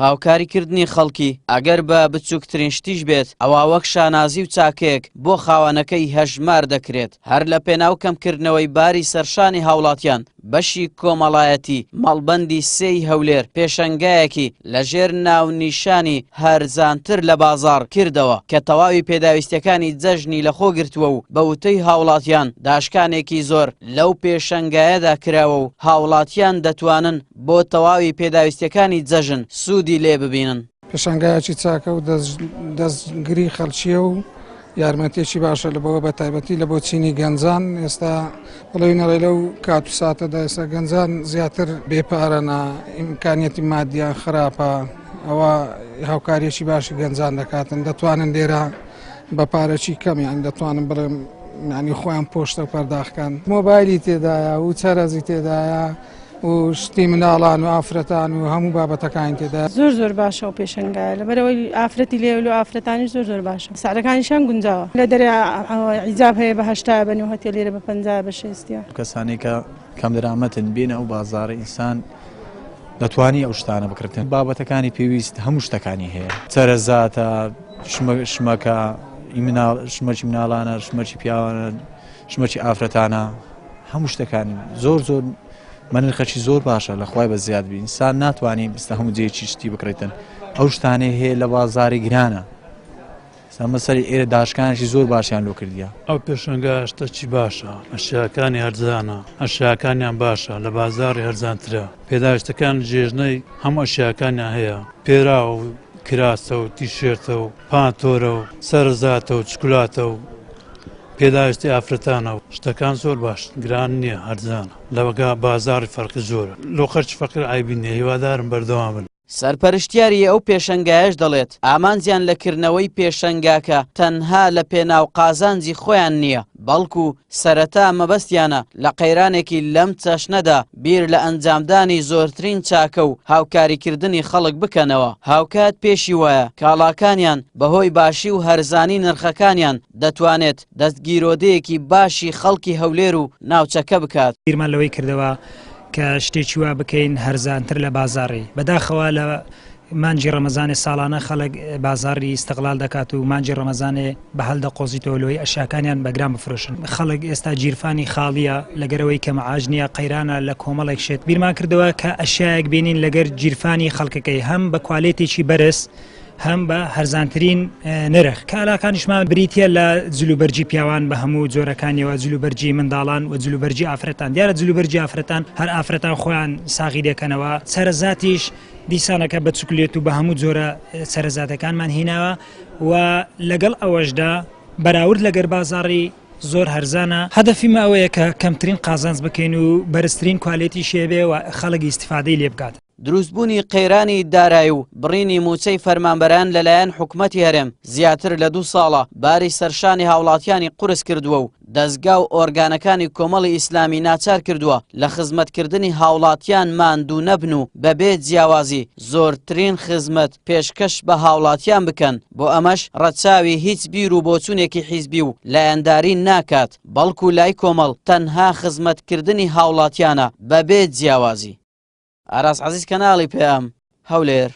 هاوکاریکردنی خەڵکی ئەگەر بە بچووکترین شتیش بێت ئەوە وەک شانازی و چاکەیەک بۆ خاوەنەکەی هەژمار دەکرێت. هەر لە پێناو کەمکردنەوەی باری سەرشانی هاوڵاتیان بەشی کۆمەڵایەتی مەڵبەندی سێی هەولێر پێشەنگایەکی لەژێر ناونیشانی هەرزانتر لە بازاڕ کردەوە کە تەواوی پێداویستەکانی جەژنی لەخۆ گرتووە و بە وتەی هاوڵاتیان داشکانێکی زۆر لەو پێشەنگایەدا کراوە و هاوڵاتیان دەتوانن بۆ تەواوی پێداویستەکانی جەژن سوودی لێ ببینن. پێشەنگایەکی چاکە و دەستگری خەڵکیە و یارمەتێکی باشە لەبەوە بە تایبەتی لە بۆ چینی گەنجان. ئێستا بڵێنەڕێ لەو کات و ساتەدا ئێستا گەنجان زیاتر بێپارەنا ئیمکانیەتی مادیان خراپە، ئەوە هاوکاریەکی باشی گەنجان دەکاتن، دەتوانن لێرە بە پارەکی کەم یان دەتوانن بڵێم ینی خۆیان پۆشتە پەرداخکان. مۆبایلی تێدایە و چەرەزی تێدایە و شتی مناڵان و ئافرەتان و هەموو بابەتەکان تێدا زۆر باشە و پێشەنگایە لەبەرەوەی ئافرەتی لێ و ئافرەتانی زۆر باشە. سعرەکانیشان گونجاوە لە دەرێ عیجاب هەیە بە 80 بە 90 لێرە بە 50 بە 60. کەسانی کە کەم دەرامەتن بێنە ئەو بازاڕی ئینسان دەتوانی ئەو شتانە بکردن. بابەتەکانی پێویست هەموو شتەکانی هەیە، چەرەزاتە، شمەکە، شمەکی مناڵانە، شمەکی پیاوانە، شمەکی ئافرەتانە، هەموو شتەکانی زۆر منرخەکی زۆر باشە لە خوای بە زیاد بی. ئینسان ناتوانانی بستە هەموو جێکی شتی بکڕێتن. ئەو شتانەی هەیە لە بازاری گرانە. مەسەری ئێرە داشکانێکی زۆر باشیان لۆ کردیە. ئەو پێشەنگا شتێکی باشە، ئەشیاکانی هەرزانە، ئەشیاکانیان باشە، لە بازاری هەرزانترە. پێداویستەکان جێژنەی هەموو ئەشیاکانیان هەیە، پێرا و کراسە و تیشێرتە و پانتۆرە و سەرزاتە و چکولاتە و پێداویستی ئافرەتانە و شتەکان زۆر باش، گران نییە، هەرزانە. لەوەگا بازاری فەرقی زۆرە. لۆ خەرچ فەقیر عیبی نییە، هیوادارم بەردەوام بن. سەرپەرشتیاری ئەو پێشەنگایش دەڵێت ئامانجیان لەکردنەوەی پێشەنگاکە تەنها لە پێناو قازانجی خۆیان نییە، بەڵکو سەرەتا مەبەستیانە لە قەیرانێکی لەم چەشنەدا بیر لە ئەنجامدانی زۆرترین چاکە و هاوکاریکردنی خەڵک بکەنەوە. هاوکات پێشی وایە کاڵاکانیان بەهۆی باشی و هەرزانی نرخەکانیان دەتوانێت دەستگیرۆدەیەکی باشی خەڵکی هەولێر و ناوچەکە بکات. بیرمان لەوەی کردەوە کە شتێکی وا بکەین هەرزانتر لە بازاڕی. بەداخەوە لە مانجی ڕەمەزانێ ساڵانە خەڵک بازاڕی استقلال دەکات و مانجی ڕەمەزانێ بە هەڵدە قۆزیتەوەلۆی ئەشیاکانیان بەگرام بفرۆشن. خەڵک ئێستا گیرفانی خاڵیە لەگەرەوەی کە مەعاج نییە، قەیرانە لە کۆمەڵێک شێت. بیرمان کردەوە کە ئەشیایەک بینین لەگەر گیرفانی خەڵکەکەی هەم بە کوالێتێکی بەرز هەم بە هەرزانترین نرخ. کالاکانیشمان بریتە لە جلوبەرجی پیاوان بە هەموو جۆرەکانیەوە، جلوبەرجی منداڵان و جلوبەرجی ئافرەتان. دیارە جلوبەرجی ئافرەتان هەر ئافرەتان خۆیان ساغی دەکەنەوە. سەرزاتیش دیسانەکە بە چوکلێت و بە هەموو جۆرە سەرزاتەکانمان هیناوە و لەگەڵ ئەوەشدا بەراورد لەگەر بازاڕی زۆر هەرزانە. هەدەفیمە ئەوەیە کە کەمترین قازانج بکەین و بەرزترین کوالێتی شێبێ و خەڵک ئیستیفادەی لێ بکات. دروستبوونی قەیرانی دارایی و بڕینی موچەی فەرمانبەران لەلایەن حکومەتی هەرێم زیاتر لە 2 ساڵە باری سەرشانی هاوڵاتیانی قورس کردووە و دەستگا و ئۆرگانەکانی کۆمەڵی ئیسلامی ناچار کردووە لە خزمەتکردنی هاوڵاتیان ماندوو نەبن و بەبێ جیاوازی زۆرترین خزمەت پێشکەش بە هاوڵاتیان بکەن. بۆ ئەمەش ڕەچاوی هیچ بیر و بۆچوونێکی حیزبی و لایەنداری ناکات، بەڵکو لای کۆمەڵ تەنها خزمەتکردنی هاوڵاتیانە بەبێ جیاوازی. ئاراس عەزیز کەناڵی پێم هەولێر.